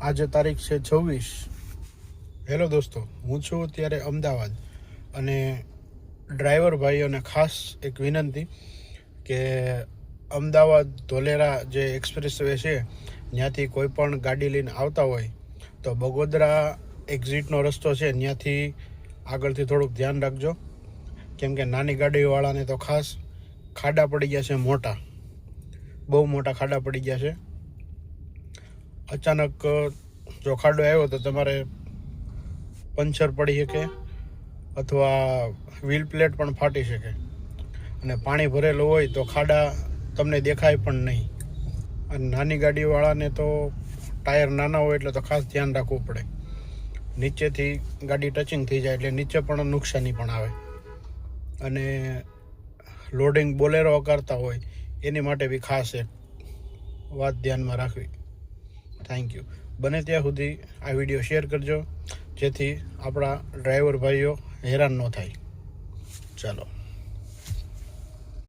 આજે તારીખ છે 26. હેલો દોસ્તો, હું છું અત્યારે અમદાવાદ અને ડ્રાઈવર ભાઈઓને ખાસ એક વિનંતી કે અમદાવાદ ધોલેરા જે એક્સપ્રેસ વે છે ત્યાંથી કોઈ પણ ગાડી લઈને આવતા હોય તો બગોદરા એક્ઝિટનો રસ્તો છે, ત્યાંથી આગળથી થોડુંક ધ્યાન રાખજો, કેમ કે નાની ગાડીવાળાને તો ખાસ ખાડા પડી ગયા છે, બહુ મોટા ખાડા પડી ગયા છે. અચાનક જો ખાડો આવ્યો તો તમારે પંચર પડી શકે અથવા વ્હીલ પ્લેટ પણ ફાટી શકે અને પાણી ભરેલું હોય તો ખાડા તમને દેખાય પણ નહીં. અને નાની ગાડીવાળાને તો ટાયર નાના હોય એટલે તો ખાસ ધ્યાન રાખવું પડે. નીચેથી ગાડી ટચિંગ થઈ જાય એટલે નીચે પણ નુકસાની પણ આવે. અને લોડિંગ બોલેરો કરતા હોય એની માટે બી ખાસ એક વાત ધ્યાનમાં રાખવી. Thank you. બને ત્યાં સુધી આ વિડીયો શેર કરજો જેથી આપણા ડ્રાઈવર ભાઈઓ હેરાન ન થાય. ચાલો.